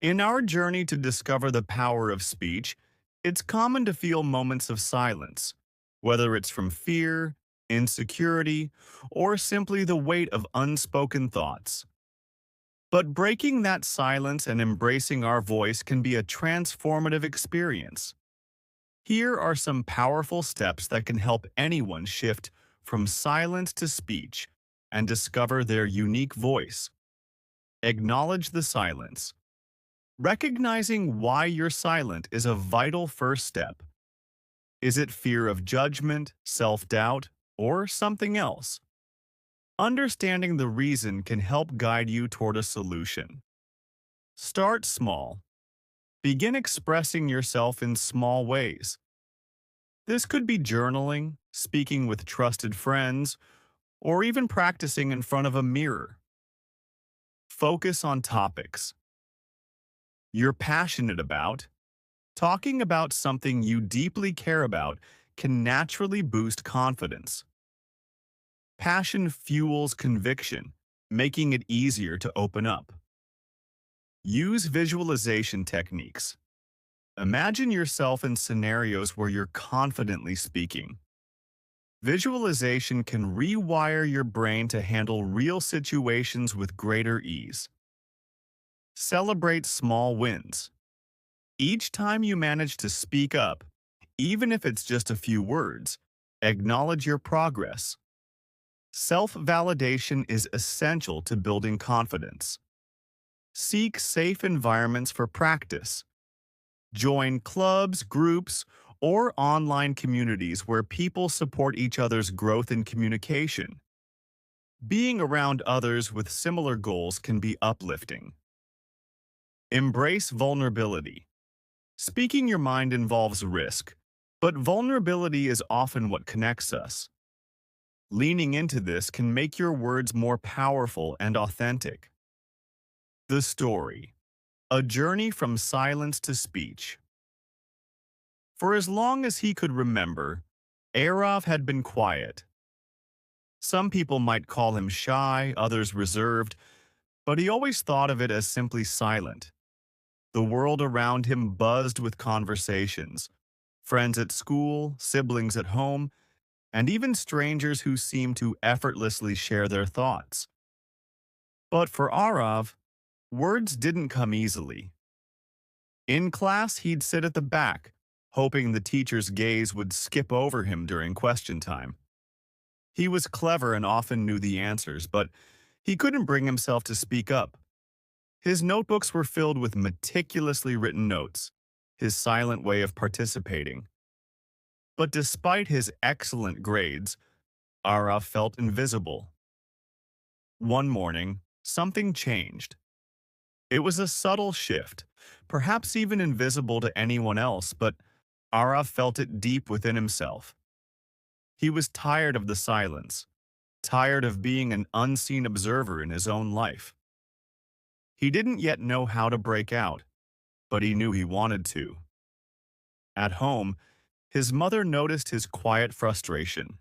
In our journey to discover the power of speech, it's common to feel moments of silence, whether it's from fear, insecurity, or simply the weight of unspoken thoughts. But breaking that silence and embracing our voice can be a transformative experience. Here are some powerful steps that can help anyone shift from silence to speech and discover their unique voice. Acknowledge the silence. Recognizing why you're silent is a vital first step. Is it fear of judgment, self-doubt, or something else? Understanding the reason can help guide you toward a solution. Start small. Begin expressing yourself in small ways. This could be journaling, speaking with trusted friends, or even practicing in front of a mirror. Focus on topics you're passionate about. Talking about something you deeply care about can naturally boost confidence. Passion fuels conviction, making it easier to open up. Use visualization techniques. Imagine yourself in scenarios where you're confidently speaking. Visualization can rewire your brain to handle real situations with greater ease. Celebrate small wins. Each time you manage to speak up, even if it's just a few words, acknowledge your progress. Self-validation is essential to building confidence. Seek safe environments for practice. Join clubs, groups, or online communities where people support each other's growth and communication. Being around others with similar goals can be uplifting. Embrace vulnerability. Speaking your mind involves risk, but vulnerability is often what connects us. Leaning into this can make your words more powerful and authentic. The story. A journey from silence to speech. For as long as he could remember, Arav had been quiet. Some people might call him shy, others reserved, but he always thought of it as simply silent. The world around him buzzed with conversations. Friends at school, siblings at home, and even strangers who seemed to effortlessly share their thoughts. But for Arav, words didn't come easily. In class, he'd sit at the back, hoping the teacher's gaze would skip over him during question time. He was clever and often knew the answers, but he couldn't bring himself to speak up. His notebooks were filled with meticulously written notes, his silent way of participating. But despite his excellent grades, Arav felt invisible. One morning, something changed. It was a subtle shift, perhaps even invisible to anyone else, but Arav felt it deep within himself. He was tired of the silence, tired of being an unseen observer in his own life. He didn't yet know how to break out, but he knew he wanted to. At home, his mother noticed his quiet frustration.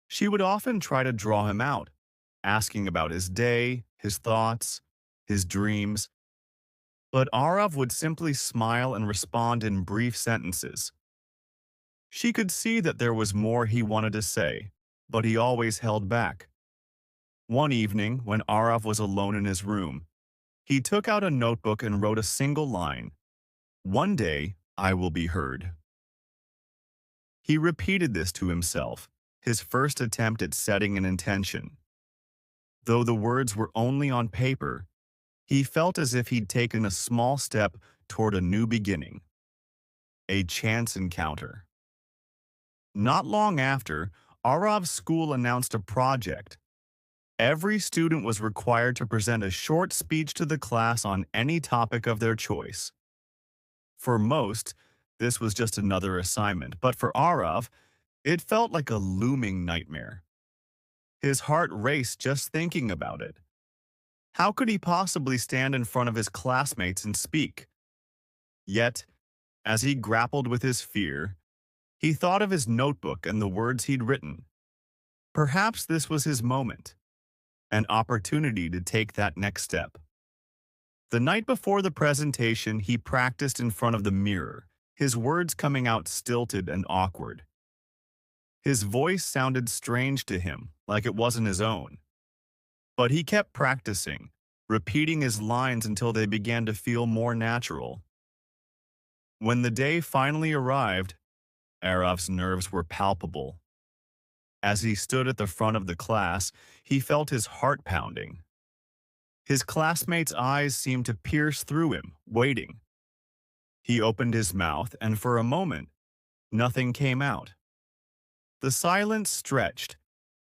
She would often try to draw him out, asking about his day, his thoughts, his dreams. But Arav would simply smile and respond in brief sentences. She could see that there was more he wanted to say, but he always held back. One evening, when Arav was alone in his room, he took out a notebook and wrote a single line, "One day, I will be heard." He repeated this to himself, his first attempt at setting an intention. Though the words were only on paper, he felt as if he'd taken a small step toward a new beginning, a chance encounter. Not long after, Arav's school announced a project. Every student was required to present a short speech to the class on any topic of their choice. For most, this was just another assignment, but for Arav, it felt like a looming nightmare. His heart raced just thinking about it. How could he possibly stand in front of his classmates and speak? Yet, as he grappled with his fear, he thought of his notebook and the words he'd written. Perhaps this was his moment, an opportunity to take that next step. The night before the presentation, he practiced in front of the mirror, his words coming out stilted and awkward. His voice sounded strange to him, like it wasn't his own. But he kept practicing, repeating his lines until they began to feel more natural. When the day finally arrived, Arav's nerves were palpable. As he stood at the front of the class, he felt his heart pounding. His classmates' eyes seemed to pierce through him, waiting. He opened his mouth, and for a moment, nothing came out. The silence stretched,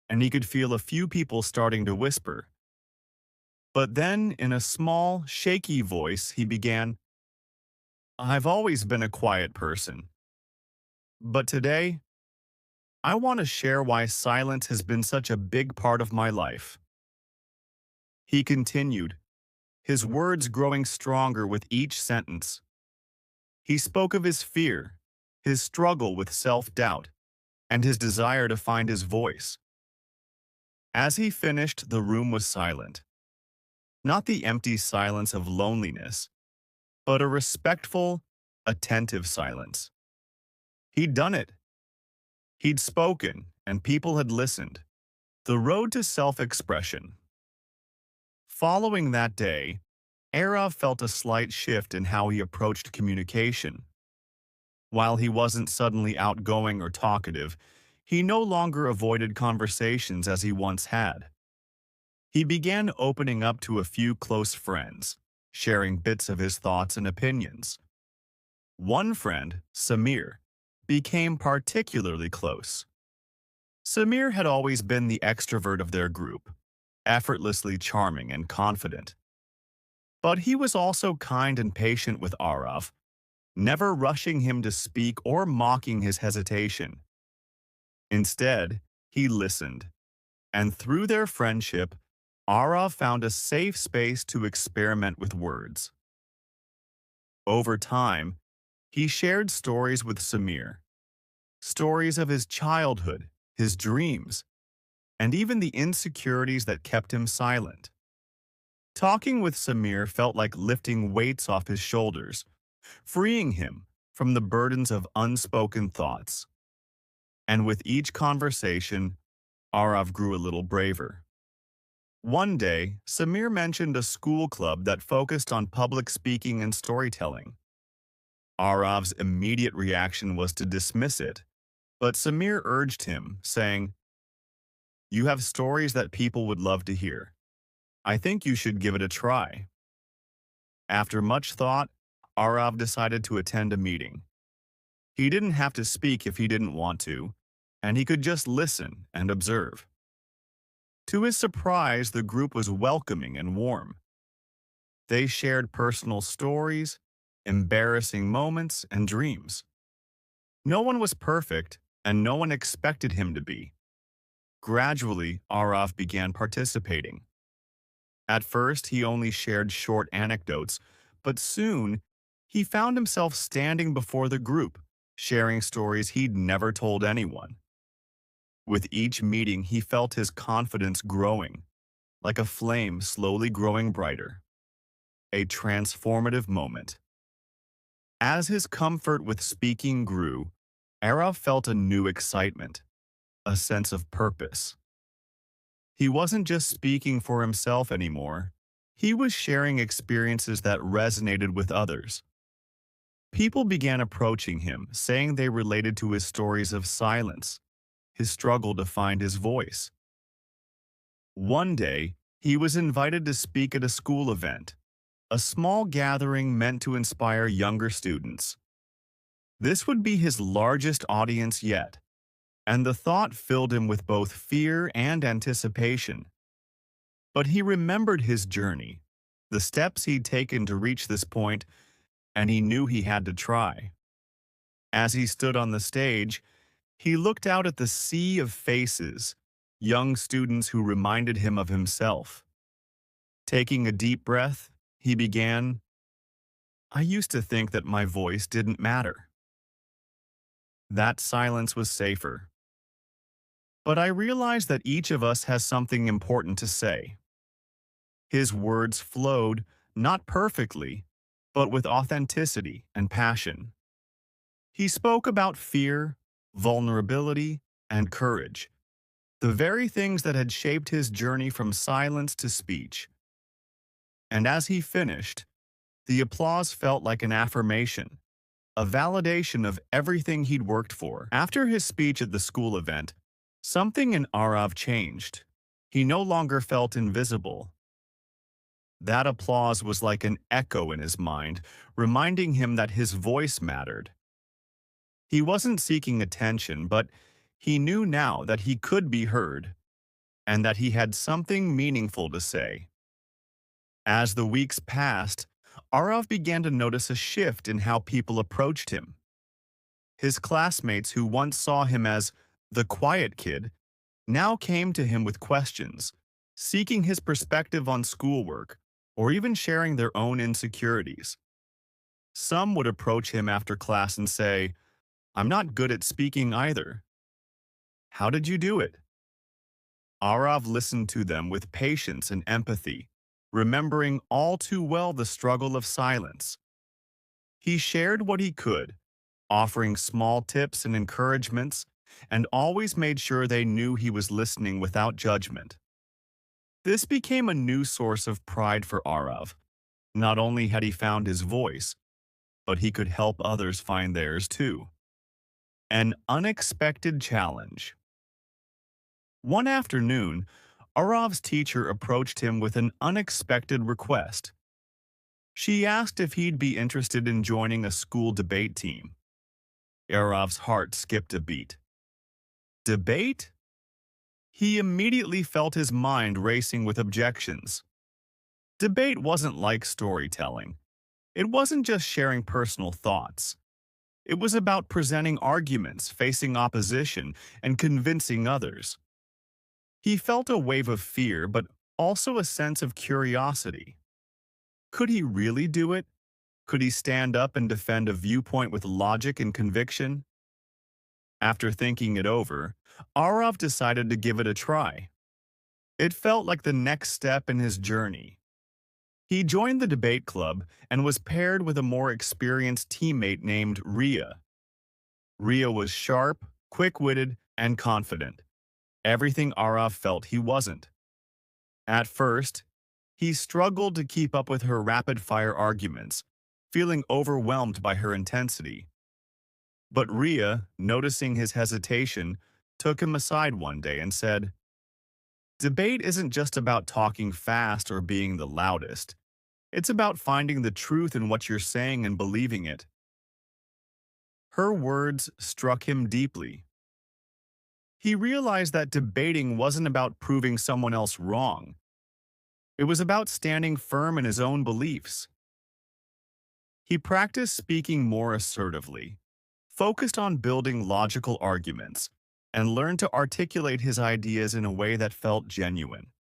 and he could feel a few people starting to whisper. But then, in a small, shaky voice, he began, "I've always been a quiet person. But today, I want to share why silence has been such a big part of my life." He continued, his words growing stronger with each sentence. He spoke of his fear, his struggle with self-doubt, and his desire to find his voice. As he finished, the room was silent. Not the empty silence of loneliness, but a respectful, attentive silence. He'd done it. He'd spoken, and people had listened. The road to self-expression. Following that day, Arav felt a slight shift in how he approached communication. While he wasn't suddenly outgoing or talkative, he no longer avoided conversations as he once had. He began opening up to a few close friends, sharing bits of his thoughts and opinions. One friend, Samir, became particularly close. Samir had always been the extrovert of their group, effortlessly charming and confident. But he was also kind and patient with Arav, never rushing him to speak or mocking his hesitation. Instead, he listened, and through their friendship, Arav found a safe space to experiment with words. Over time, he shared stories with Samir, stories of his childhood, his dreams, and even the insecurities that kept him silent. Talking with Samir felt like lifting weights off his shoulders, freeing him from the burdens of unspoken thoughts. And with each conversation, Arav grew a little braver. One day, Samir mentioned a school club that focused on public speaking and storytelling. Arav's immediate reaction was to dismiss it, but Samir urged him, saying, "You have stories that people would love to hear. I think you should give it a try." After much thought, Arav decided to attend a meeting. He didn't have to speak if he didn't want to, and he could just listen and observe. To his surprise, the group was welcoming and warm. They shared personal stories, embarrassing moments, and dreams. No one was perfect, and no one expected him to be. Gradually, Arav began participating. At first, he only shared short anecdotes, but soon, he found himself standing before the group, sharing stories he'd never told anyone. With each meeting, he felt his confidence growing, like a flame slowly growing brighter. A transformative moment. As his comfort with speaking grew, Arav felt a new excitement, a sense of purpose. He wasn't just speaking for himself anymore. He was sharing experiences that resonated with others. People began approaching him, saying they related to his stories of silence, his struggle to find his voice. One day, he was invited to speak at a school event, a small gathering meant to inspire younger students. This would be his largest audience yet, and the thought filled him with both fear and anticipation. But he remembered his journey, the steps he'd taken to reach this point, and he knew he had to try. As he stood on the stage, he looked out at the sea of faces, young students who reminded him of himself. Taking a deep breath, he began, "I used to think that my voice didn't matter. That silence was safer. But I realized that each of us has something important to say." His words flowed, not perfectly, but with authenticity and passion. He spoke about fear, vulnerability, and courage, the very things that had shaped his journey from silence to speech. And as he finished, the applause felt like an affirmation, a validation of everything he'd worked for. After his speech at the school event, something in Arav changed. He no longer felt invisible. That applause was like an echo in his mind, reminding him that his voice mattered. He wasn't seeking attention, but he knew now that he could be heard, and that he had something meaningful to say. As the weeks passed, Arav began to notice a shift in how people approached him. His classmates who once saw him as the quiet kid now came to him with questions, seeking his perspective on schoolwork, or even sharing their own insecurities. Some would approach him after class and say, "I'm not good at speaking either. How did you do it?" Arav listened to them with patience and empathy, remembering all too well the struggle of silence. He shared what he could, offering small tips and encouragements, and always made sure they knew he was listening without judgment. This became a new source of pride for Arav. Not only had he found his voice, but he could help others find theirs too. An unexpected challenge. One afternoon, Arav's teacher approached him with an unexpected request. She asked if he'd be interested in joining a school debate team. Arav's heart skipped a beat. Debate? He immediately felt his mind racing with objections. Debate wasn't like storytelling. It wasn't just sharing personal thoughts. It was about presenting arguments, facing opposition, and convincing others. He felt a wave of fear, but also a sense of curiosity. Could he really do it? Could he stand up and defend a viewpoint with logic and conviction? After thinking it over, Arav decided to give it a try. It felt like the next step in his journey. He joined the debate club and was paired with a more experienced teammate named Ria. Ria was sharp, quick-witted, and confident. Everything Arav felt he wasn't. At first, he struggled to keep up with her rapid-fire arguments, feeling overwhelmed by her intensity. But Ria, noticing his hesitation, took him aside one day and said, "Debate isn't just about talking fast or being the loudest. It's about finding the truth in what you're saying and believing it." Her words struck him deeply. He realized that debating wasn't about proving someone else wrong. It was about standing firm in his own beliefs. He practiced speaking more assertively, focused on building logical arguments, and learned to articulate his ideas in a way that felt genuine.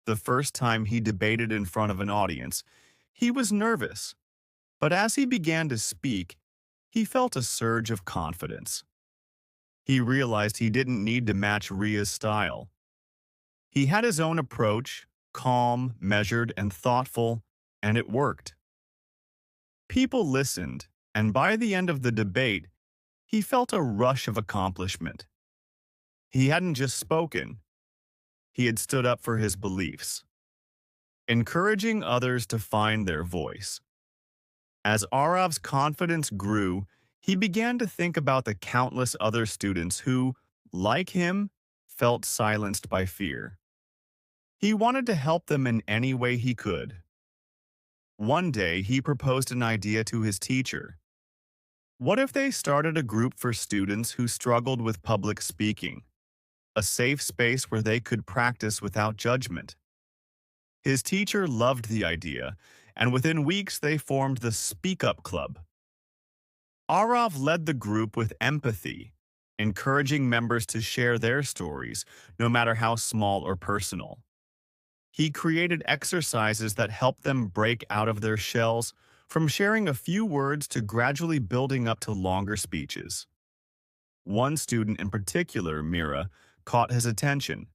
The first time he debated in front of an audience, he was nervous, but as he began to speak, he felt a surge of confidence. He realized he didn't need to match Ria's style. He had his own approach, calm, measured, and thoughtful, and it worked. People listened, and by the end of the debate, he felt a rush of accomplishment. He hadn't just spoken, he had stood up for his beliefs, encouraging others to find their voice. As Arav's confidence grew, he began to think about the countless other students who, like him, felt silenced by fear. He wanted to help them in any way he could. One day, he proposed an idea to his teacher. What if they started a group for students who struggled with public speaking, a safe space where they could practice without judgment? His teacher loved the idea, and within weeks they formed the SpeakUp Club. Arav led the group with empathy, encouraging members to share their stories, no matter how small or personal. He created exercises that helped them break out of their shells, from sharing a few words to gradually building up to longer speeches. One student in particular, Mira, caught his attention.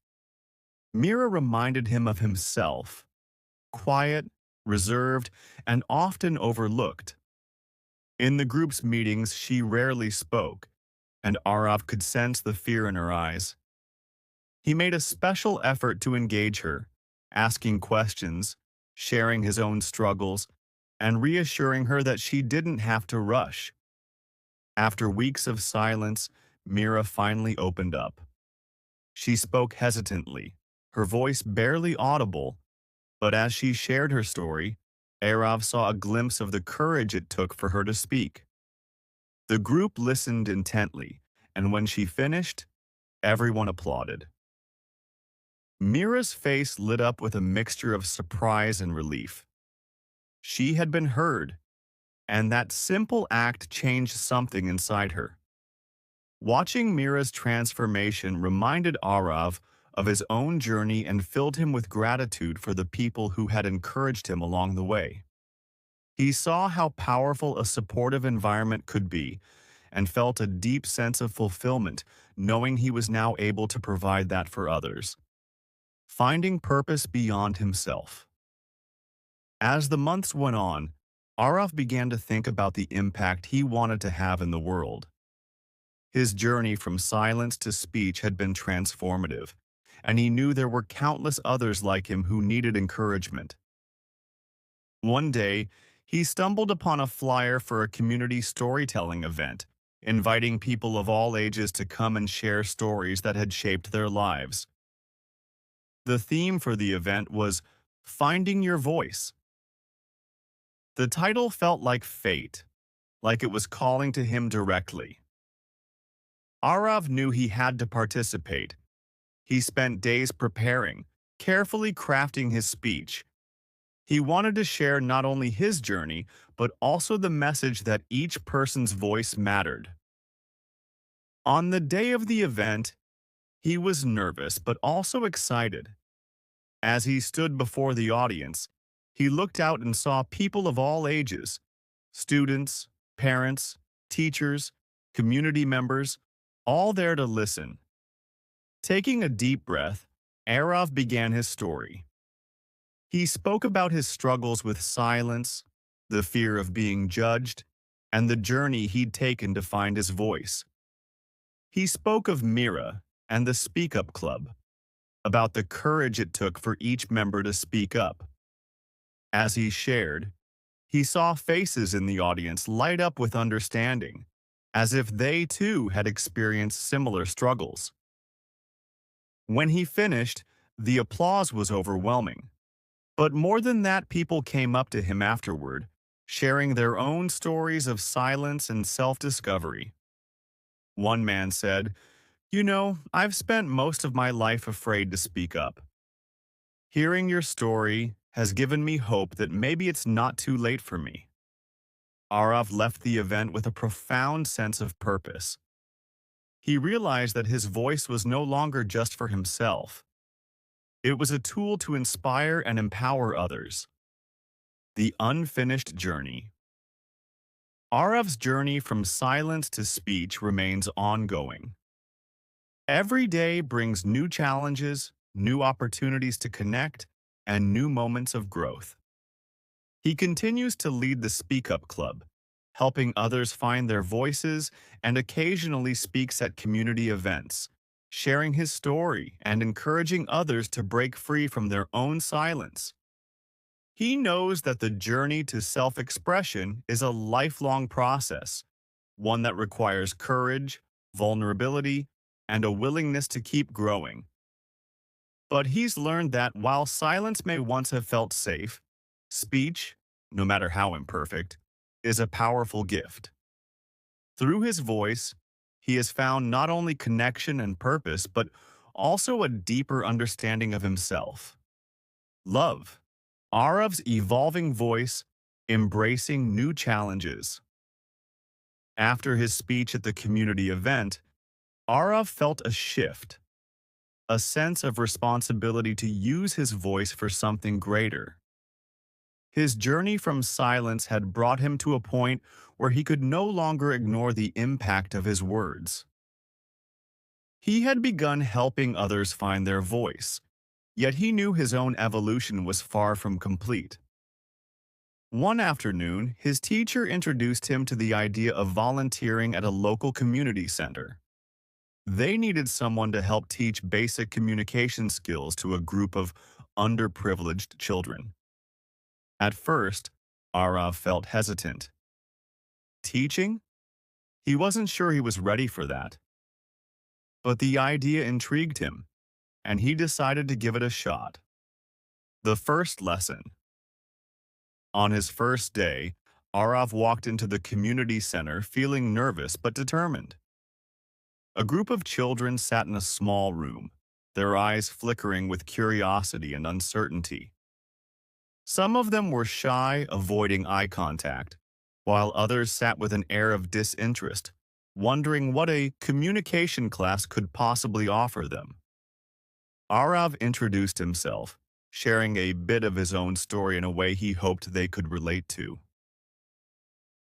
Mira reminded him of himself, quiet, reserved, and often overlooked. In the group's meetings, she rarely spoke, and Arav could sense the fear in her eyes. He made a special effort to engage her, asking questions, sharing his own struggles, and reassuring her that she didn't have to rush. After weeks of silence, Mira finally opened up. She spoke hesitantly, her voice barely audible, but as she shared her story, Arav saw a glimpse of the courage it took for her to speak. The group listened intently, and when she finished, everyone applauded. Mira's face lit up with a mixture of surprise and relief. She had been heard, and that simple act changed something inside her. Watching Mira's transformation reminded Arav of his own journey and filled him with gratitude for the people who had encouraged him along the way. He saw how powerful a supportive environment could be and felt a deep sense of fulfillment knowing he was now able to provide that for others, finding purpose beyond himself. As the months went on, Arav began to think about the impact he wanted to have in the world. His journey from silence to speech had been transformative, and he knew there were countless others like him who needed encouragement. One day, he stumbled upon a flyer for a community storytelling event, inviting people of all ages to come and share stories that had shaped their lives. The theme for the event was Finding Your Voice. The title felt like fate, like it was calling to him directly. Arav knew he had to participate. He spent days preparing, carefully crafting his speech. He wanted to share not only his journey, but also the message that each person's voice mattered. On the day of the event, he was nervous but also excited. As he stood before the audience, he looked out and saw people of all ages, students, parents, teachers, community members, all there to listen. Taking a deep breath, Arav began his story. He spoke about his struggles with silence, the fear of being judged, and the journey he'd taken to find his voice. He spoke of Mira and the SpeakUp Club, about the courage it took for each member to speak up. As he shared, he saw faces in the audience light up with understanding, as if they too had experienced similar struggles. When he finished, the applause was overwhelming. But more than that, people came up to him afterward, sharing their own stories of silence and self-discovery. One man said, "You know, I've spent most of my life afraid to speak up. Hearing your story has given me hope that maybe it's not too late for me." Arav left the event with a profound sense of purpose. He realized that his voice was no longer just for himself. It was a tool to inspire and empower others. The unfinished journey. Arav's journey from silence to speech remains ongoing. Every day brings new challenges, new opportunities to connect, and new moments of growth. He continues to lead the SpeakUp Club, helping others find their voices, and occasionally speaks at community events, sharing his story and encouraging others to break free from their own silence. He knows that the journey to self-expression is a lifelong process, one that requires courage, vulnerability, and a willingness to keep growing. But he's learned that while silence may once have felt safe, speech, no matter how imperfect, is a powerful gift. Through his voice, he has found not only connection and purpose, but also a deeper understanding of himself. Love. Arav's evolving voice, embracing new challenges. After his speech at the community event, Arav felt a shift, a sense of responsibility to use his voice for something greater. His journey from silence had brought him to a point where he could no longer ignore the impact of his words. He had begun helping others find their voice, yet he knew his own evolution was far from complete. One afternoon, his teacher introduced him to the idea of volunteering at a local community center. They needed someone to help teach basic communication skills to a group of underprivileged children. At first, Arav felt hesitant. Teaching? He wasn't sure he was ready for that. But the idea intrigued him, and he decided to give it a shot. The first lesson. On his first day, Arav walked into the community center feeling nervous but determined. A group of children sat in a small room, their eyes flickering with curiosity and uncertainty. Some of them were shy, avoiding eye contact, while others sat with an air of disinterest, wondering what a communication class could possibly offer them. Arav introduced himself, sharing a bit of his own story in a way he hoped they could relate to.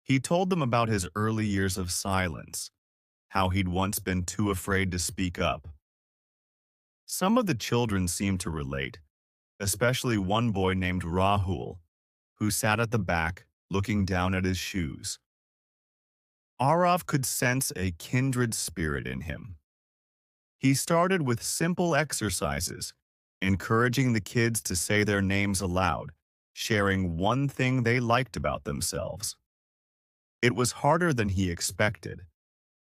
He told them about his early years of silence, how he'd once been too afraid to speak up. Some of the children seemed to relate, especially one boy named Rahul, who sat at the back, looking down at his shoes. Arav could sense a kindred spirit in him. He started with simple exercises, encouraging the kids to say their names aloud, sharing one thing they liked about themselves. It was harder than he expected.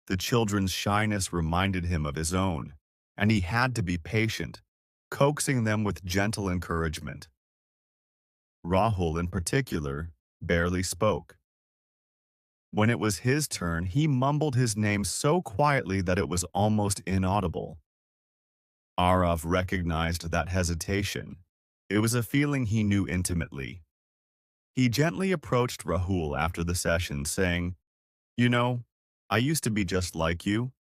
The children's shyness reminded him of his own, and he had to be patient, coaxing them with gentle encouragement. Rahul, in particular, barely spoke. When it was his turn, he mumbled his name so quietly that it was almost inaudible. Arav recognized that hesitation. It was a feeling he knew intimately. He gently approached Rahul after the session, saying, "You know, I used to be just like you.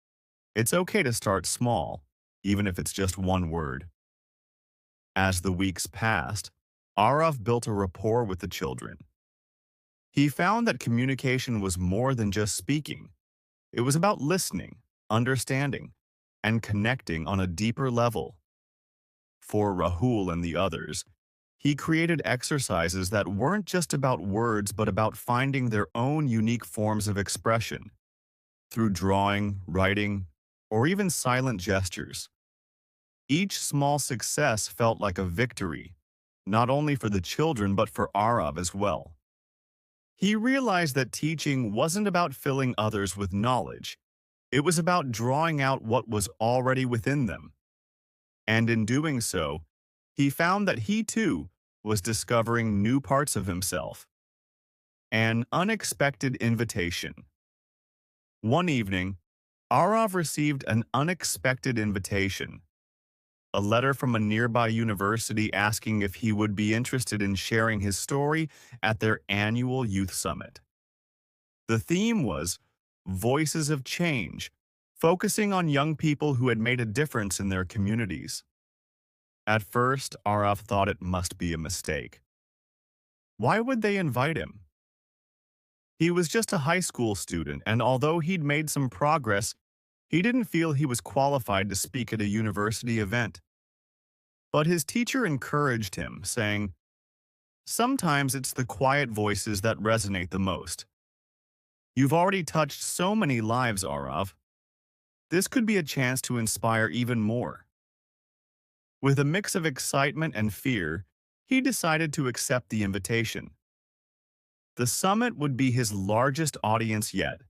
It's okay to start small, even if it's just one word." As the weeks passed, Arav built a rapport with the children. He found that communication was more than just speaking. It was about listening, understanding, and connecting on a deeper level. For Rahul and the others, he created exercises that weren't just about words but about finding their own unique forms of expression through drawing, writing, or even silent gestures. Each small success felt like a victory, not only for the children but for Arav as well. He realized that teaching wasn't about filling others with knowledge. It was about drawing out what was already within them. And in doing so, he found that he too was discovering new parts of himself. An unexpected invitation. One evening, Arav received an unexpected invitation, a letter from a nearby university asking if he would be interested in sharing his story at their annual youth summit. The theme was Voices of Change, focusing on young people who had made a difference in their communities. At first, Arav thought it must be a mistake. Why would they invite him? He was just a high school student, and although he'd made some progress, he didn't feel he was qualified to speak at a university event. But his teacher encouraged him, saying, "Sometimes it's the quiet voices that resonate the most. You've already touched so many lives, Arav. This could be a chance to inspire even more." With a mix of excitement and fear, he decided to accept the invitation. The summit would be his largest audience yet,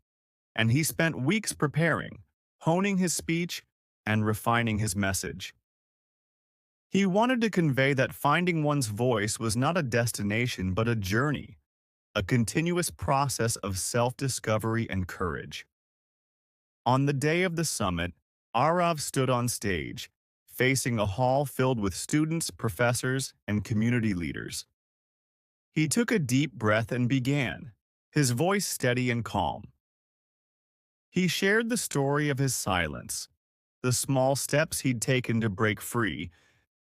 and he spent weeks preparing, honing his speech, and refining his message. He wanted to convey that finding one's voice was not a destination but a journey, a continuous process of self-discovery and courage. On the day of the summit, Arav stood on stage, facing a hall filled with students, professors, and community leaders. He took a deep breath and began, his voice steady and calm. He shared the story of his silence, the small steps he'd taken to break free,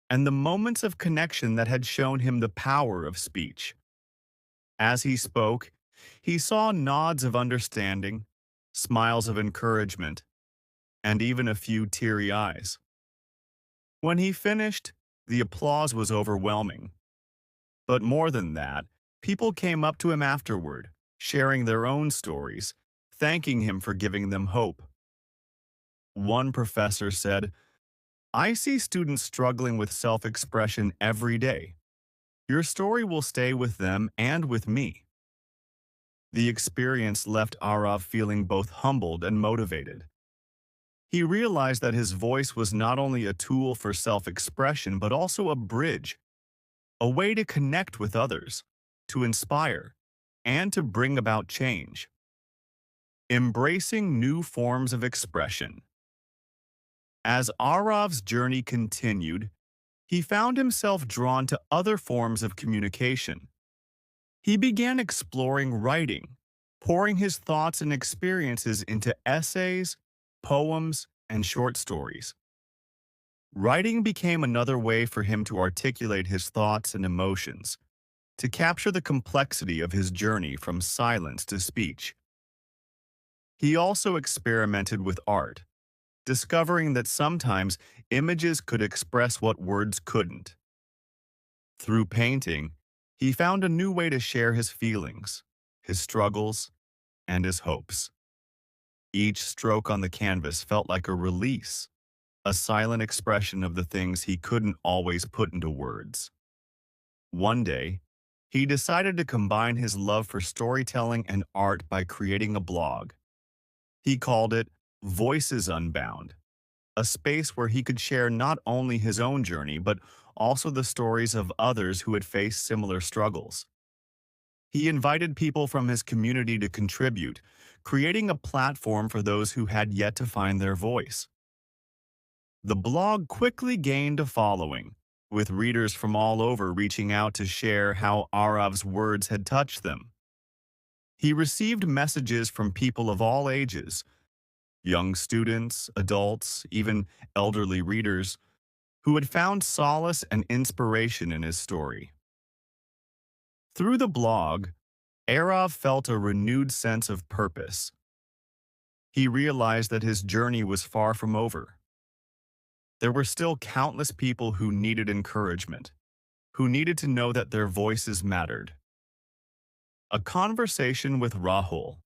and the moments of connection that had shown him the power of speech. As he spoke, he saw nods of understanding, smiles of encouragement, and even a few teary eyes. When he finished, the applause was overwhelming. But more than that, People came up to him afterward, sharing their own stories, thanking him for giving them hope. One professor said, "I see students struggling with self-expression every day. Your story will stay with them and with me." The experience left Arav feeling both humbled and motivated. He realized that his voice was not only a tool for self-expression but also a bridge, a way to connect with others, to inspire, and to bring about change. Embracing new forms of expression. As Arav's journey continued, he found himself drawn to other forms of communication. He began exploring writing, pouring his thoughts and experiences into essays, poems, and short stories. Writing became another way for him to articulate his thoughts and emotions, to capture the complexity of his journey from silence to speech. He also experimented with art, discovering that sometimes images could express what words couldn't. Through painting, he found a new way to share his feelings, his struggles, and his hopes. Each stroke on the canvas felt like a release, a silent expression of the things he couldn't always put into words. One day, he decided to combine his love for storytelling and art by creating a blog. He called it Voices Unbound, a space where he could share not only his own journey but also the stories of others who had faced similar struggles. He invited people from his community to contribute, creating a platform for those who had yet to find their voice. The blog quickly gained a following, with readers from all over reaching out to share how Arav's words had touched them. He received messages from people of all ages, young students, adults, even elderly readers, who had found solace and inspiration in his story. Through the blog, Arav felt a renewed sense of purpose. He realized that his journey was far from over. There were still countless people who needed encouragement, who needed to know that their voices mattered. A conversation with Rahul.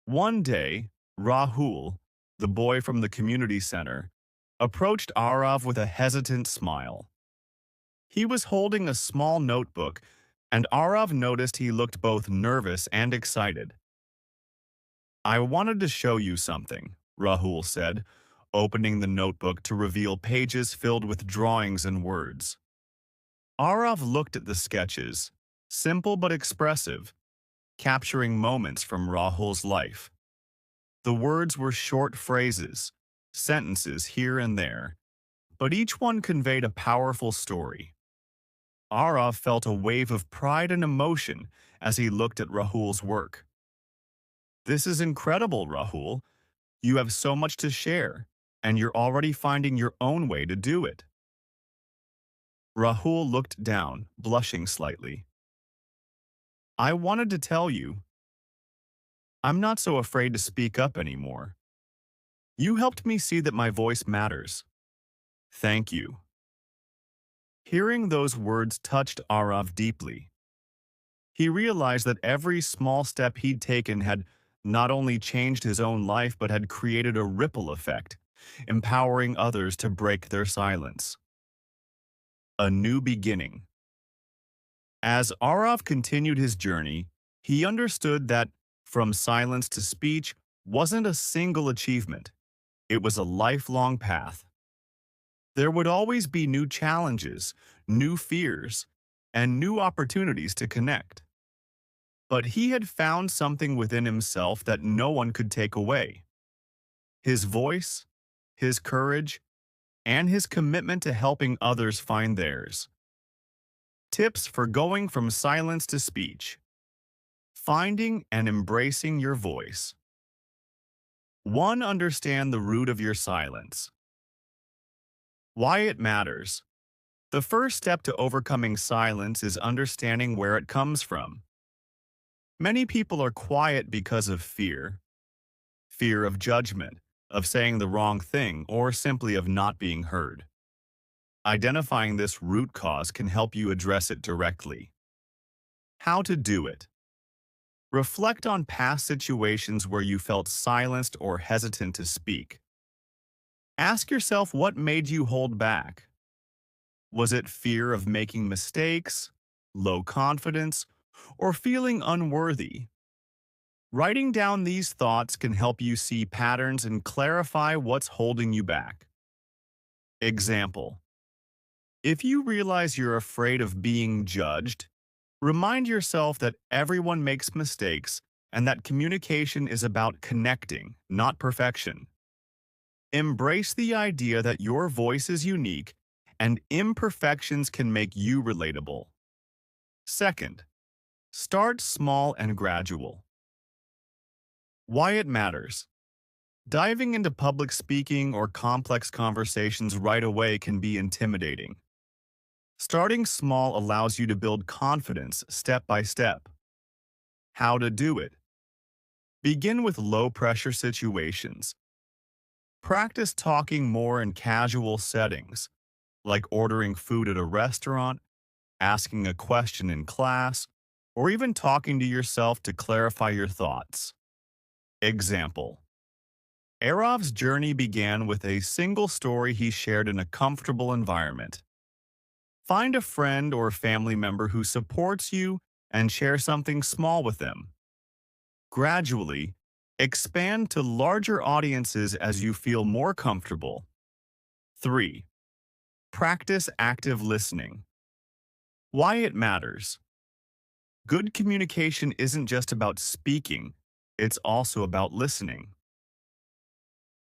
One day, Rahul, the boy from the community center, approached Arav with a hesitant smile. He was holding a small notebook, and Arav noticed he looked both nervous and excited. "I wanted to show you something," Rahul said, opening the notebook to reveal pages filled with drawings and words. Arav looked at the sketches, simple but expressive, capturing moments from Rahul's life. The words were short phrases, sentences here and there, but each one conveyed a powerful story. Arav felt a wave of pride and emotion as he looked at Rahul's work. "This is incredible, Rahul. You have so much to share, and you're already finding your own way to do it." Rahul looked down, blushing slightly. "I wanted to tell you, I'm not so afraid to speak up anymore. You helped me see that my voice matters. Thank you." Hearing those words touched Arav deeply. He realized that every small step he'd taken had not only changed his own life but had created a ripple effect, empowering others to break their silence. A new beginning. As Arav continued his journey, he understood that from silence to speech wasn't a single achievement. It was a lifelong path. There would always be new challenges, new fears, and new opportunities to connect. But he had found something within himself that no one could take away. His voice, his courage, and his commitment to helping others find theirs. Tips for going from silence to speech. Finding and embracing your voice. 1. Understand the root of your silence. Why it matters. The first step to overcoming silence is understanding where it comes from. Many people are quiet because of fear. Fear of judgment, of saying the wrong thing, or simply of not being heard. Identifying this root cause can help you address it directly. How to do it. Reflect on past situations where you felt silenced or hesitant to speak. Ask yourself what made you hold back. Was it fear of making mistakes, low confidence, or feeling unworthy? Writing down these thoughts can help you see patterns and clarify what's holding you back. Example: if you realize you're afraid of being judged, remind yourself that everyone makes mistakes and that communication is about connecting, not perfection. Embrace the idea that your voice is unique and imperfections can make you relatable. Second, start small and gradual. Why it matters. Diving into public speaking or complex conversations right away can be intimidating. Starting small allows you to build confidence step by step. How to do it. Begin with low-pressure situations. Practice talking more in casual settings, like ordering food at a restaurant, asking a question in class, or even talking to yourself to clarify your thoughts. Example: Arav's journey began with a single story he shared in a comfortable environment. Find a friend or family member who supports you and share something small with them. Gradually, expand to larger audiences as you feel more comfortable. 3. Practice active listening. Why it matters. Good communication isn't just about speaking, it's also about listening.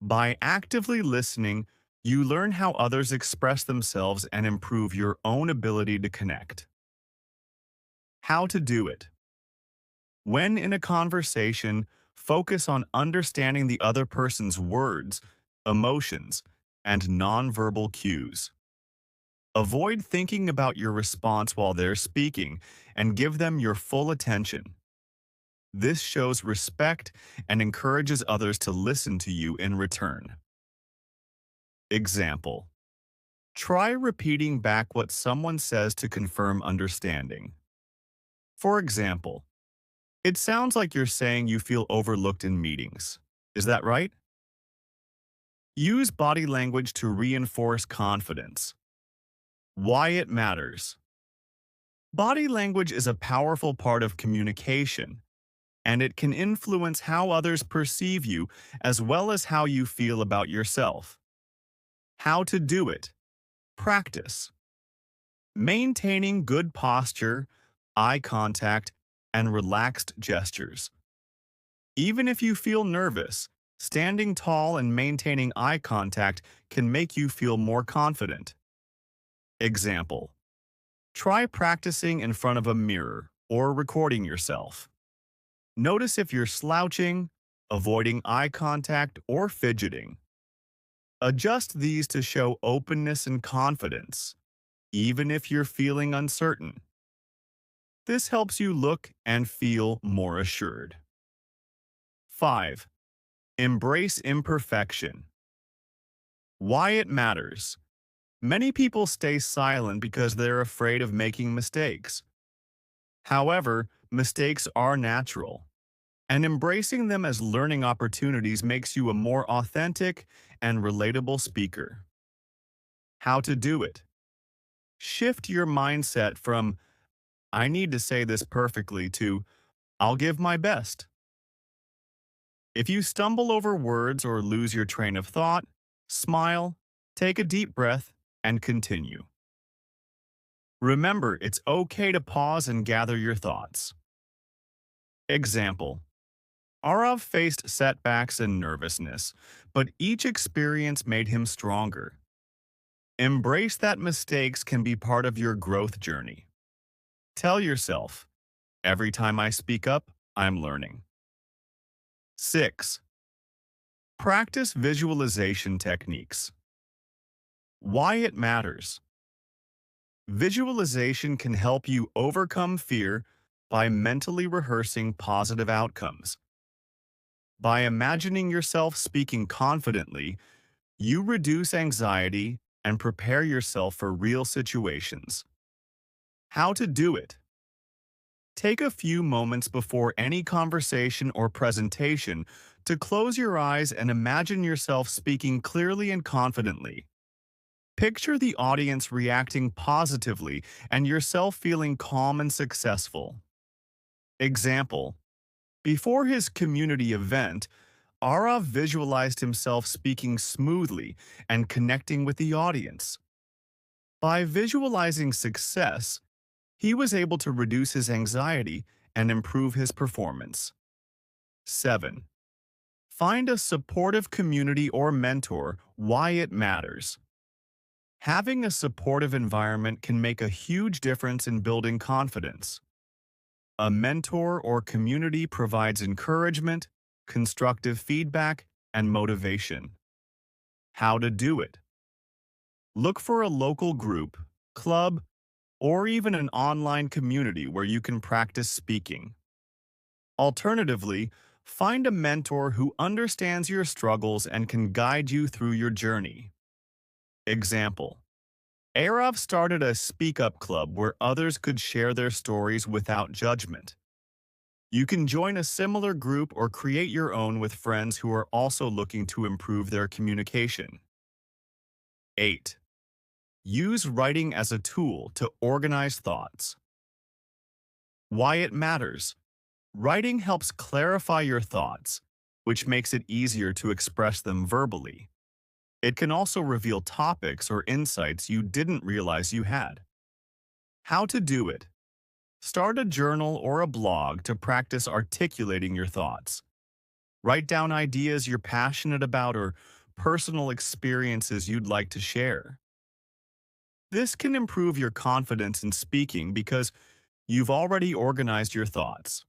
By actively listening, you learn how others express themselves and improve your own ability to connect. How to do it. When in a conversation, focus on understanding the other person's words, emotions, and nonverbal cues. Avoid thinking about your response while they're speaking and give them your full attention. This shows respect and encourages others to listen to you in return. Example: try repeating back what someone says to confirm understanding. For example, it sounds like you're saying you feel overlooked in meetings. Is that right? Use body language to reinforce confidence. Why it matters. Body language is a powerful part of communication, and it can influence how others perceive you as well as how you feel about yourself. How to do it. Practice. Maintaining good posture, eye contact, and relaxed gestures. Even if you feel nervous, standing tall and maintaining eye contact can make you feel more confident. Example: try practicing in front of a mirror or recording yourself. Notice if you're slouching, avoiding eye contact, or fidgeting. Adjust these to show openness and confidence, even if you're feeling uncertain. This helps you look and feel more assured. 5. Embrace imperfection. Why it matters. Many people stay silent because they're afraid of making mistakes. However, mistakes are natural, and embracing them as learning opportunities makes you a more authentic and relatable speaker. How to do it. Shift your mindset from, "I need to say this perfectly," to, "I'll give my best." If you stumble over words or lose your train of thought, smile, take a deep breath, and continue. Remember, it's okay to pause and gather your thoughts. Example: Arav faced setbacks and nervousness, but each experience made him stronger. Embrace that mistakes can be part of your growth journey. Tell yourself, every time I speak up, I'm learning. 6. Practice visualization techniques. Why it matters. Visualization can help you overcome fear by mentally rehearsing positive outcomes. By imagining yourself speaking confidently, you reduce anxiety and prepare yourself for real situations. How to do it. Take a few moments before any conversation or presentation to close your eyes and imagine yourself speaking clearly and confidently. Picture the audience reacting positively and yourself feeling calm and successful. Example: before his community event, Arav visualized himself speaking smoothly and connecting with the audience. By visualizing success, he was able to reduce his anxiety and improve his performance. 7. Find a supportive community or mentor. Why it matters. Having a supportive environment can make a huge difference in building confidence. A mentor or community provides encouragement, constructive feedback, and motivation. How to do it. Look for a local group, club, or even an online community where you can practice speaking. Alternatively, find a mentor who understands your struggles and can guide you through your journey. Example: Arav started a SpeakUp Club where others could share their stories without judgment. You can join a similar group or create your own with friends who are also looking to improve their communication. 8. Use writing as a tool to organize thoughts. Why it matters. Writing helps clarify your thoughts, which makes it easier to express them verbally. It can also reveal topics or insights you didn't realize you had. How to do it. Start a journal or a blog to practice articulating your thoughts. Write down ideas you're passionate about or personal experiences you'd like to share. This can improve your confidence in speaking because you've already organized your thoughts.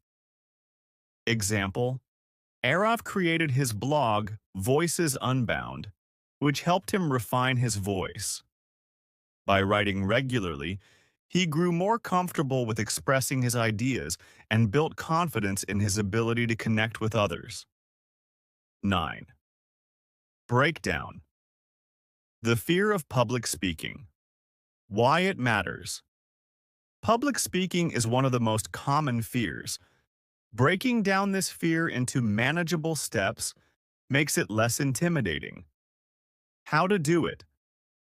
Example: Arav created his blog, Voices Unbound, which helped him refine his voice. By writing regularly, he grew more comfortable with expressing his ideas and built confidence in his ability to connect with others. 9. Breakdown. The fear of public speaking. Why it matters. Public speaking is one of the most common fears. Breaking down this fear into manageable steps makes it less intimidating. How to do it.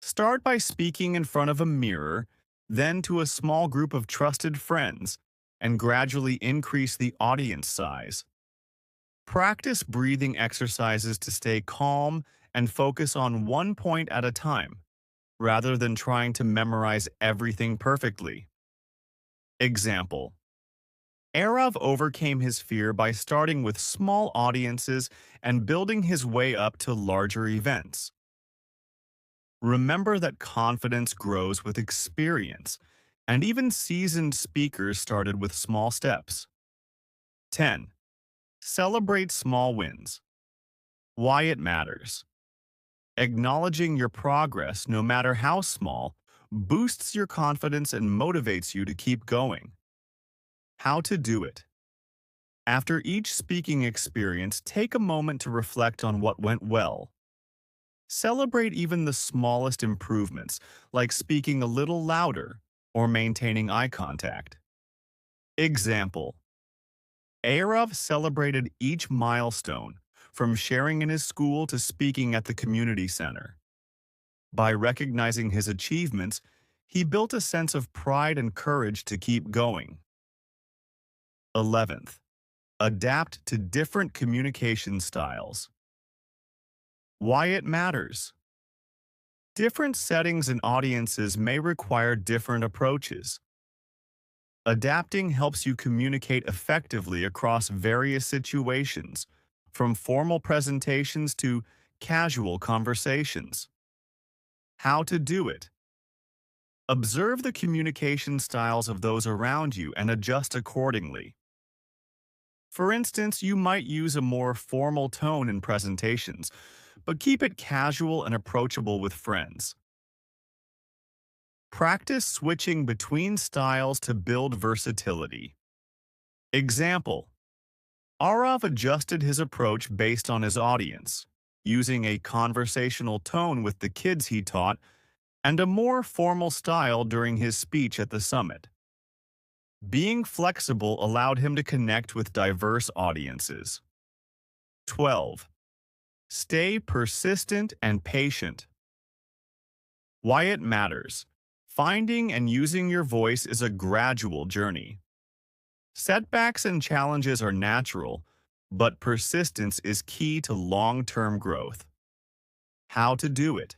Start by speaking in front of a mirror, then to a small group of trusted friends, and gradually increase the audience size. Practice breathing exercises to stay calm and focus on one point at a time, rather than trying to memorize everything perfectly. Example: Arav overcame his fear by starting with small audiences and building his way up to larger events. Remember that confidence grows with experience, and even seasoned speakers started with small steps. 10. Celebrate small wins. Why it matters. Acknowledging your progress, no matter how small, boosts your confidence and motivates you to keep going. How to do it. After each speaking experience, take a moment to reflect on what went well. Celebrate even the smallest improvements, like speaking a little louder or maintaining eye contact. Example: Arav celebrated each milestone, from sharing in his school to speaking at the community center. By recognizing his achievements, he built a sense of pride and courage to keep going. 11th. Adapt to different communication styles. Why it matters. Different settings and audiences may require different approaches. Adapting helps you communicate effectively across various situations, from formal presentations to casual conversations. How to do it. Observe the communication styles of those around you and adjust accordingly. For instance, you might use a more formal tone in presentations, but keep it casual and approachable with friends. Practice switching between styles to build versatility. Example: Arav adjusted his approach based on his audience, using a conversational tone with the kids he taught and a more formal style during his speech at the summit. Being flexible allowed him to connect with diverse audiences. 12. Stay persistent and patient. Why it matters. Finding and using your voice is a gradual journey. Setbacks and challenges are natural, but persistence is key to long-term growth. How to do it.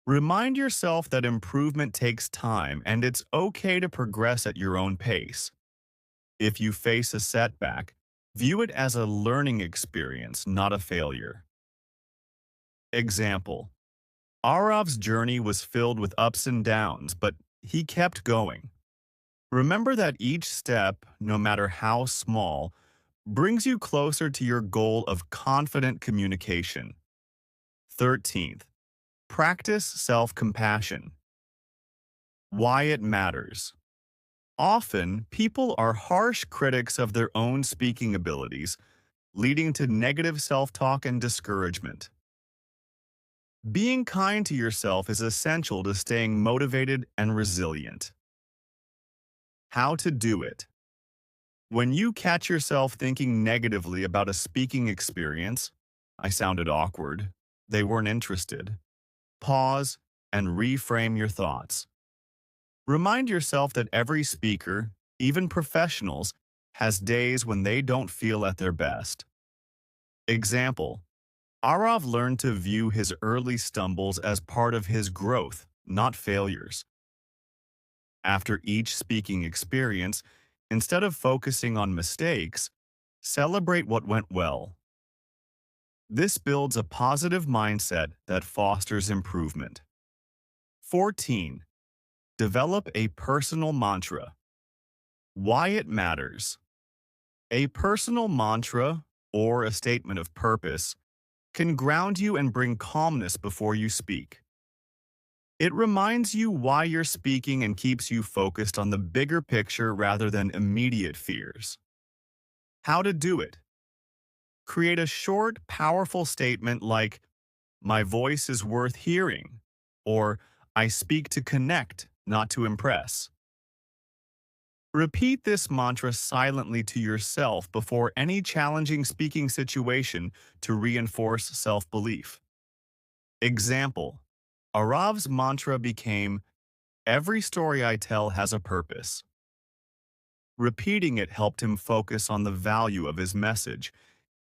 Remind yourself that improvement takes time and it's okay to progress at your own pace. If you face a setback, view it as a learning experience, not a failure. Example. Arav's journey was filled with ups and downs, but he kept going. Remember that each step, no matter how small, brings you closer to your goal of confident communication. 13th, practice self-compassion. Why it matters. Often, people are harsh critics of their own speaking abilities, leading to negative self-talk and discouragement. Being kind to yourself is essential to staying motivated and resilient. How to do it. When you catch yourself thinking negatively about a speaking experience, I sounded awkward, they weren't interested, pause and reframe your thoughts. Remind yourself that every speaker, even professionals, has days when they don't feel at their best. Example. Arav learned to view his early stumbles as part of his growth, not failures. After each speaking experience, instead of focusing on mistakes, celebrate what went well. This builds a positive mindset that fosters improvement. 14. Develop a personal mantra. Why it matters. A personal mantra, or a statement of purpose, can ground you and bring calmness before you speak. It reminds you why you're speaking and keeps you focused on the bigger picture rather than immediate fears. How to do it. Create a short, powerful statement like, "My voice is worth hearing," or "I speak to connect, not to impress." Repeat this mantra silently to yourself before any challenging speaking situation to reinforce self-belief. Example. Arav's mantra became, "Every story I tell has a purpose." Repeating it helped him focus on the value of his message,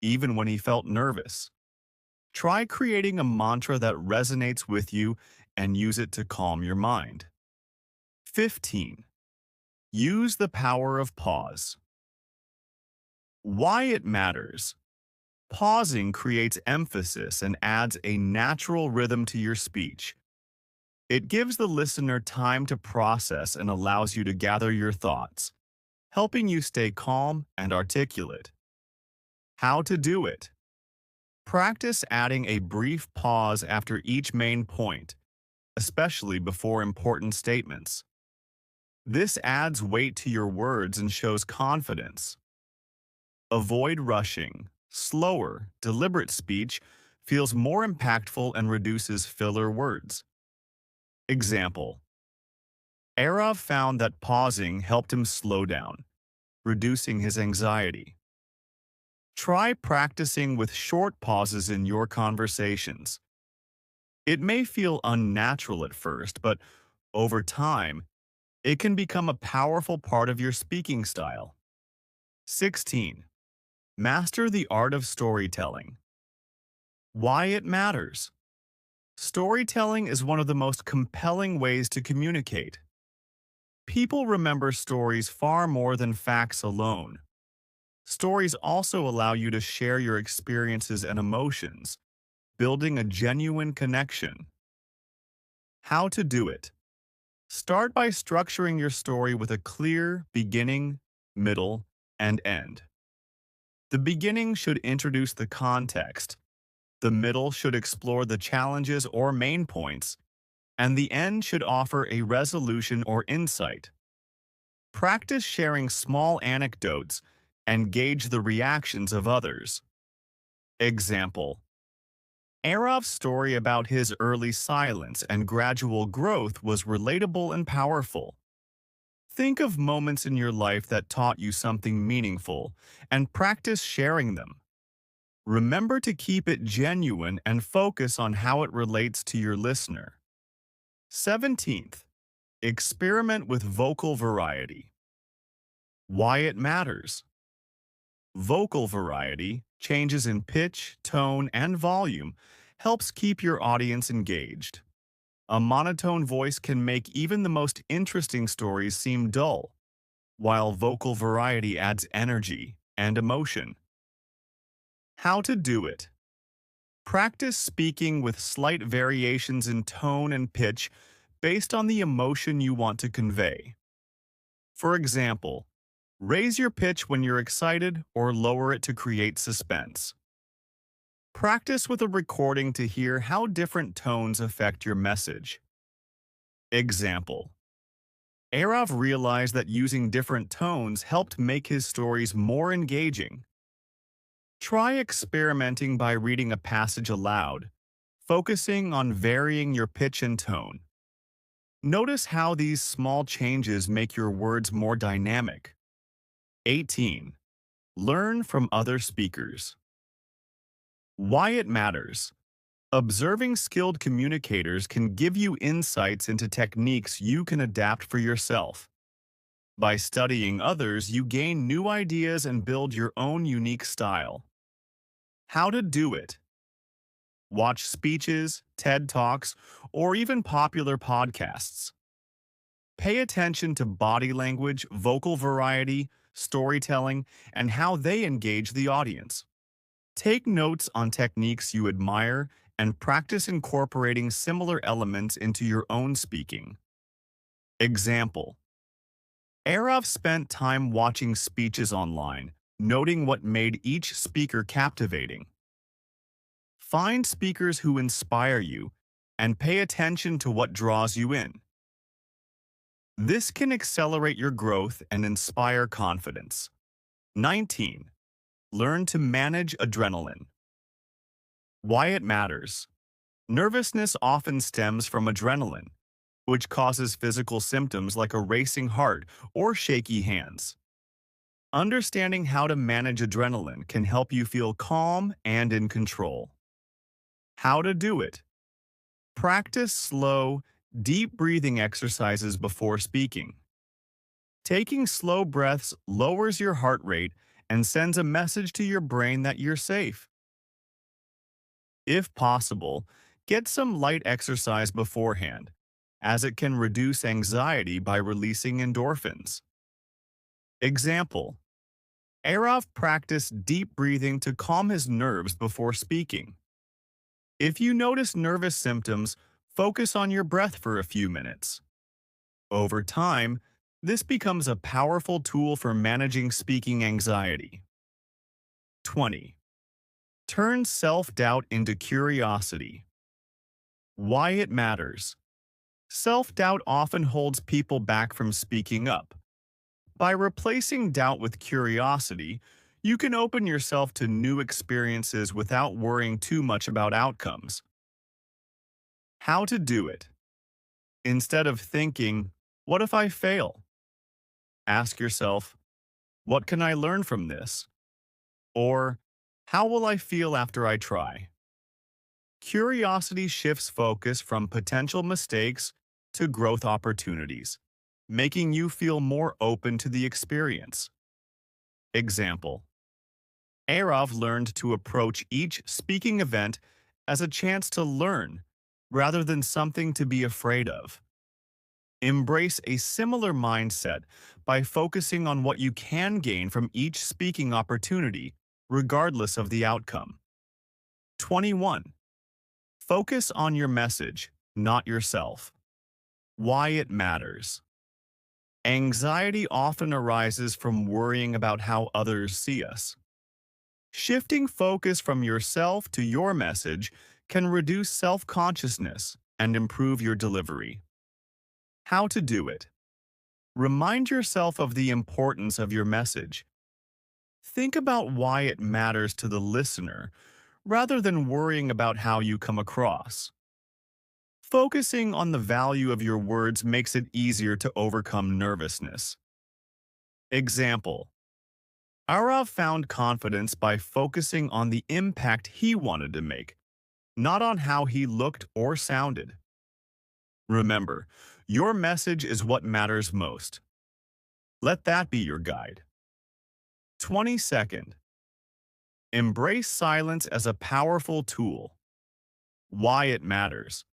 even when he felt nervous. Try creating a mantra that resonates with you and use it to calm your mind. 15. Use the power of pause. Why it matters. Pausing creates emphasis and adds a natural rhythm to your speech. It gives the listener time to process and allows you to gather your thoughts, helping you stay calm and articulate. How to do it. Practice adding a brief pause after each main point, especially before important statements. This adds weight to your words and shows confidence. Avoid rushing. Slower, deliberate speech feels more impactful and reduces filler words. Example. Arav found that pausing helped him slow down, reducing his anxiety. Try practicing with short pauses in your conversations. It may feel unnatural at first, but over time, it can become a powerful part of your speaking style. 16. Master the art of storytelling. Why it matters. Storytelling is one of the most compelling ways to communicate. People remember stories far more than facts alone. Stories also allow you to share your experiences and emotions, building a genuine connection. How to do it. Start by structuring your story with a clear beginning, middle, and end. The beginning should introduce the context, the middle should explore the challenges or main points, and the end should offer a resolution or insight. Practice sharing small anecdotes and gauge the reactions of others. Example. Arav's story about his early silence and gradual growth was relatable and powerful. Think of moments in your life that taught you something meaningful and practice sharing them. Remember to keep it genuine and focus on how it relates to your listener. 17th, experiment with vocal variety. Why it matters. Vocal variety, changes in pitch, tone, and volume, helps keep your audience engaged. A monotone voice can make even the most interesting stories seem dull, while vocal variety adds energy and emotion. How to do it. Practice speaking with slight variations in tone and pitch based on the emotion you want to convey. For example, raise your pitch when you're excited or lower it to create suspense. Practice with a recording to hear how different tones affect your message. Example: Arav realized that using different tones helped make his stories more engaging. Try experimenting by reading a passage aloud, focusing on varying your pitch and tone. Notice how these small changes make your words more dynamic. 18. Learn from other speakers. Why it matters. Observing skilled communicators can give you insights into techniques you can adapt for yourself. By studying others, you gain new ideas and build your own unique style. How to do it. Watch speeches, TED Talks, or even popular podcasts. Pay attention to body language, vocal variety, storytelling, and how they engage the audience. Take notes on techniques you admire and practice incorporating similar elements into your own speaking. Example: Arav spent time watching speeches online, noting what made each speaker captivating. Find speakers who inspire you and pay attention to what draws you in. This can accelerate your growth and inspire confidence. 19. Learn to manage adrenaline. Why it matters. Nervousness often stems from adrenaline, which causes physical symptoms like a racing heart or shaky hands. Understanding how to manage adrenaline can help you feel calm and in control. How to do it. Practice slow, deep breathing exercises before speaking. Taking slow breaths lowers your heart rate and sends a message to your brain that you're safe. If possible, get some light exercise beforehand, as it can reduce anxiety by releasing endorphins. Example: Arav practiced deep breathing to calm his nerves before speaking. If you notice nervous symptoms, focus on your breath for a few minutes. Over time, this becomes a powerful tool for managing speaking anxiety. 20. Turn self-doubt into curiosity. Why it matters. Self-doubt often holds people back from speaking up. By replacing doubt with curiosity, you can open yourself to new experiences without worrying too much about outcomes. How to do it. Instead of thinking, "What if I fail?" ask yourself, "What can I learn from this?" Or, "How will I feel after I try?" Curiosity shifts focus from potential mistakes to growth opportunities, making you feel more open to the experience. Example: Arav learned to approach each speaking event as a chance to learn rather than something to be afraid of. Embrace a similar mindset by focusing on what you can gain from each speaking opportunity, regardless of the outcome. 21. Focus on your message, not yourself. Why it matters. Anxiety often arises from worrying about how others see us. Shifting focus from yourself to your message can reduce self-consciousness and improve your delivery. How to do it. Remind yourself of the importance of your message. Think about why it matters to the listener rather than worrying about how you come across. Focusing on the value of your words makes it easier to overcome nervousness. Example: Arav found confidence by focusing on the impact he wanted to make, not on how he looked or sounded. Remember, your message is what matters most. Let that be your guide. 22nd, embrace silence as a powerful tool. Why it matters.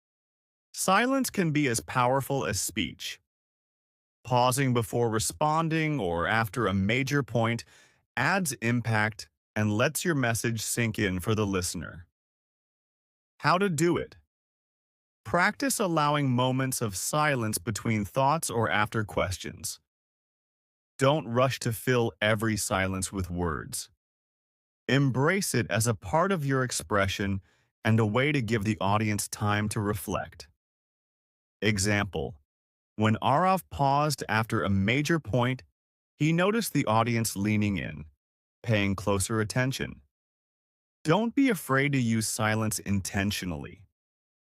Silence can be as powerful as speech. Pausing before responding or after a major point adds impact and lets your message sink in for the listener. How to do it. Practice allowing moments of silence between thoughts or after questions. Don't rush to fill every silence with words. Embrace it as a part of your expression and a way to give the audience time to reflect. Example: when Arav paused after a major point, he noticed the audience leaning in, paying closer attention. Don't be afraid to use silence intentionally.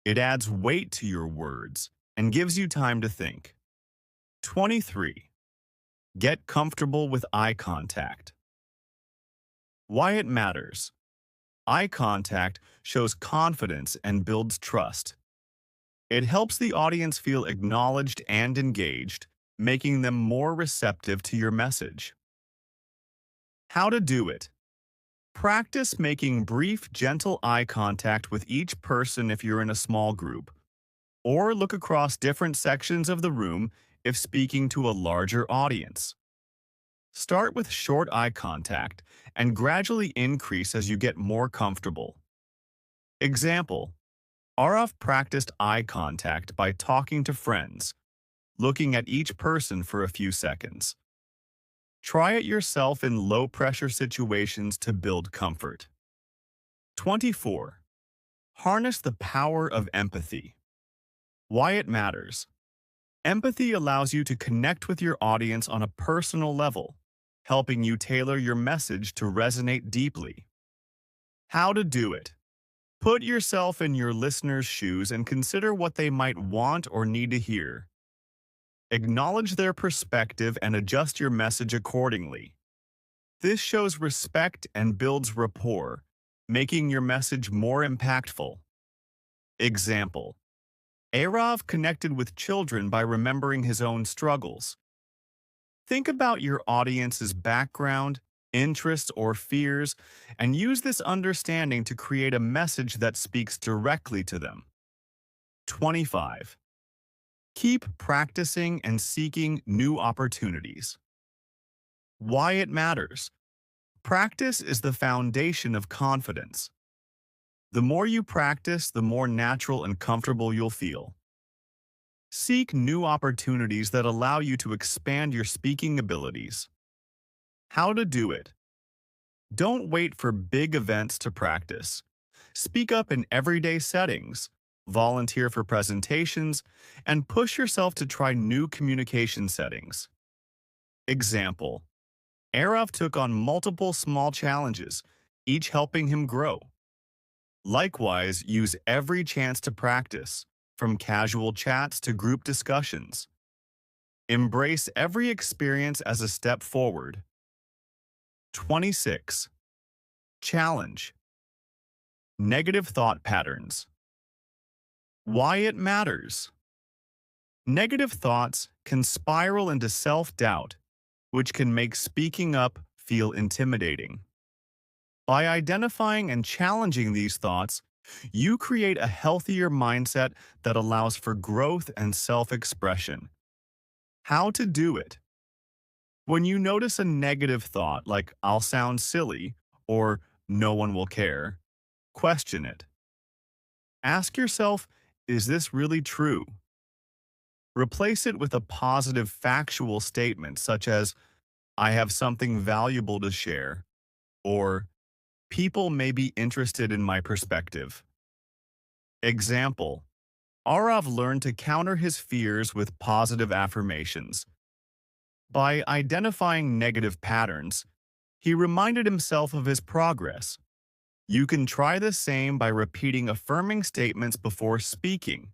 It adds weight to your words and gives you time to think. 23. Get comfortable with eye contact. Why it matters. Eye contact shows confidence and builds trust. It helps the audience feel acknowledged and engaged, making them more receptive to your message. How to do it. Practice making brief, gentle eye contact with each person if you're in a small group, or look across different sections of the room if speaking to a larger audience. Start with short eye contact and gradually increase as you get more comfortable. Example: Arav practiced eye contact by talking to friends, looking at each person for a few seconds. Try it yourself in low-pressure situations to build comfort. 24. Harness the power of empathy. Why it matters. Empathy allows you to connect with your audience on a personal level, helping you tailor your message to resonate deeply. How to do it. Put yourself in your listeners' shoes and consider what they might want or need to hear. Acknowledge their perspective and adjust your message accordingly. This shows respect and builds rapport, making your message more impactful. Example: Arav connected with children by remembering his own struggles. Think about your audience's background, interests, or fears, and use this understanding to create a message that speaks directly to them. 25. Keep practicing and seeking new opportunities. Why it matters. Practice is the foundation of confidence. The more you practice, the more natural and comfortable you'll feel. Seek new opportunities that allow you to expand your speaking abilities. How to do it. Don't wait for big events to practice. Speak up in everyday settings, volunteer for presentations, and push yourself to try new communication settings. Example: Arav took on multiple small challenges, each helping him grow. Likewise, use every chance to practice, from casual chats to group discussions. Embrace every experience as a step forward. 26. Challenge. Negative thought patterns. Why it matters. Negative thoughts can spiral into self-doubt, which can make speaking up feel intimidating. By identifying and challenging these thoughts, you create a healthier mindset that allows for growth and self-expression. How to do it. When you notice a negative thought like "I'll sound silly" or "no one will care," question it. Ask yourself, is this really true? Replace it with a positive factual statement such as, "I have something valuable to share," or "people may be interested in my perspective." Example: Arav learned to counter his fears with positive affirmations. By identifying negative patterns, he reminded himself of his progress. You can try the same by repeating affirming statements before speaking,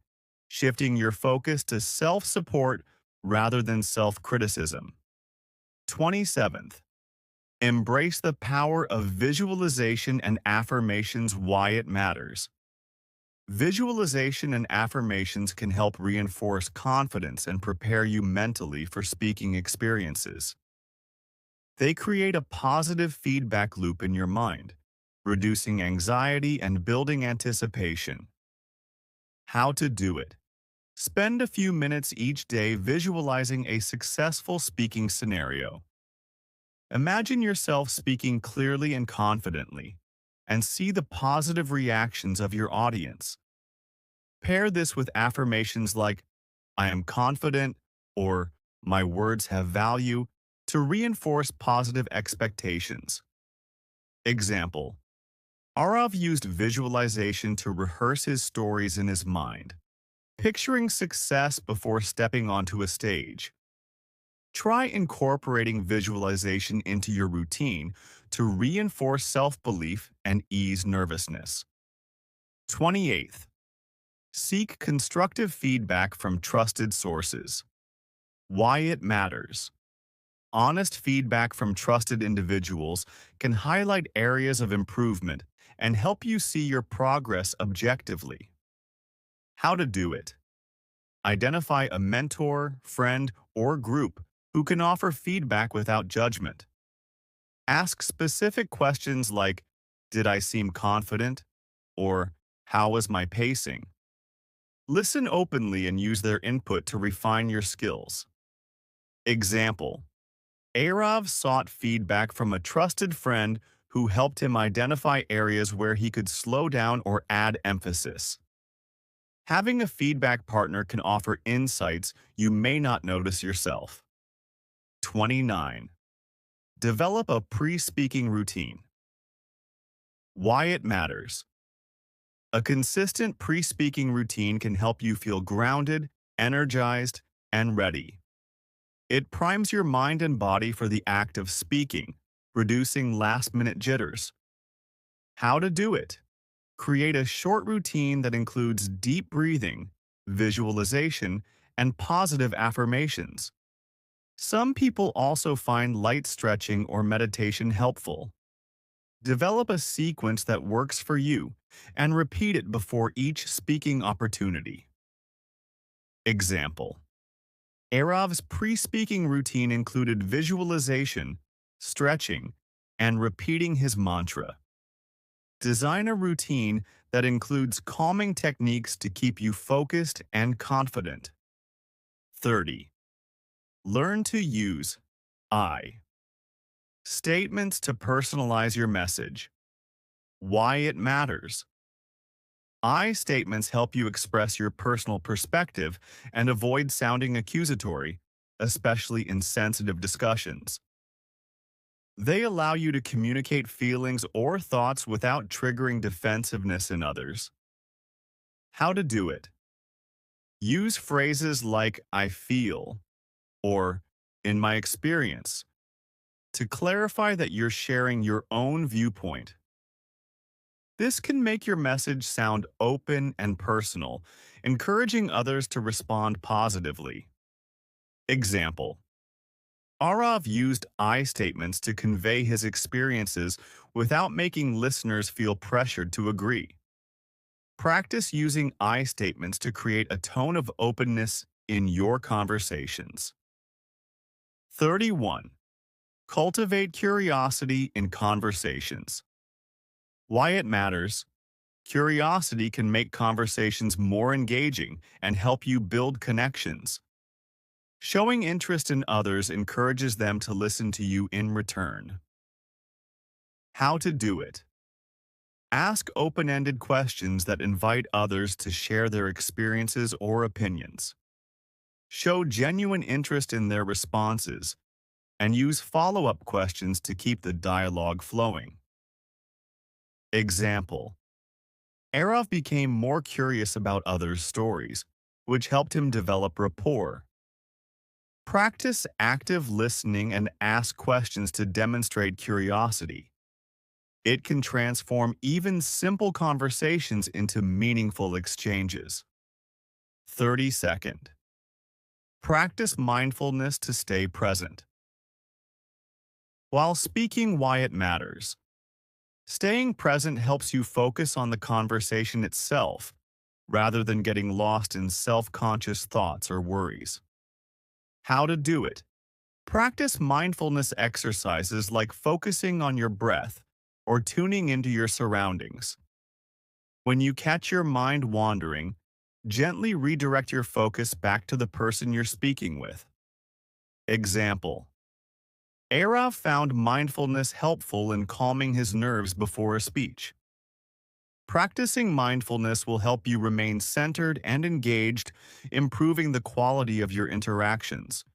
shifting your focus to self-support rather than self-criticism. 27th, embrace the power of visualization and affirmations. Why it matters. Visualization and affirmations can help reinforce confidence and prepare you mentally for speaking experiences. They create a positive feedback loop in your mind, reducing anxiety and building anticipation. How to do it. Spend a few minutes each day visualizing a successful speaking scenario. Imagine yourself speaking clearly and confidently, and see the positive reactions of your audience. Pair this with affirmations like, I am confident, or my words have value, to reinforce positive expectations. Example: Arav used visualization to rehearse his stories in his mind, picturing success before stepping onto a stage. Try incorporating visualization into your routine to reinforce self-belief and ease nervousness. 28th, seek constructive feedback from trusted sources. Why it matters. Honest feedback from trusted individuals can highlight areas of improvement and help you see your progress objectively. How to do it. Identify a mentor, friend, or group who can offer feedback without judgment. Ask specific questions like, did I seem confident? Or, how was my pacing? Listen openly and use their input to refine your skills. Example: Arav sought feedback from a trusted friend who helped him identify areas where he could slow down or add emphasis. Having a feedback partner can offer insights you may not notice yourself. 29. Develop a pre-speaking routine. Why it matters. A consistent pre-speaking routine can help you feel grounded, energized, and ready. It primes your mind and body for the act of speaking, reducing last-minute jitters. How to do it. Create a short routine that includes deep breathing, visualization, and positive affirmations. Some people also find light stretching or meditation helpful. Develop a sequence that works for you and repeat it before each speaking opportunity. Example: Arav's pre-speaking routine included visualization, stretching, and repeating his mantra. Design a routine that includes calming techniques to keep you focused and confident. 30. Learn to use I statements to personalize your message. Why it matters. I statements help you express your personal perspective and avoid sounding accusatory, especially in sensitive discussions. They allow you to communicate feelings or thoughts without triggering defensiveness in others. How to do it. Use phrases like I feel or in my experience to clarify that you're sharing your own viewpoint. This can make your message sound open and personal, encouraging others to respond positively. Example: Arav used I statements to convey his experiences without making listeners feel pressured to agree. Practice using I statements to create a tone of openness in your conversations. 31. Cultivate curiosity in conversations. Why it matters. Curiosity can make conversations more engaging and help you build connections. Showing interest in others encourages them to listen to you in return. How to do it. Ask open-ended questions that invite others to share their experiences or opinions. Show genuine interest in their responses, and use follow-up questions to keep the dialogue flowing. Example: Arav became more curious about others' stories, which helped him develop rapport. Practice active listening and ask questions to demonstrate curiosity. It can transform even simple conversations into meaningful exchanges. 30-second. Practice mindfulness to stay present. While speaking why it matters, staying present helps you focus on the conversation itself rather than getting lost in self-conscious thoughts or worries. How to do it? Practice mindfulness exercises like focusing on your breath or tuning into your surroundings. When you catch your mind wandering, gently redirect your focus back to the person you're speaking with. Example: Arav found mindfulness helpful in calming his nerves before a speech. Practicing mindfulness will help you remain centered and engaged, improving the quality of your interactions.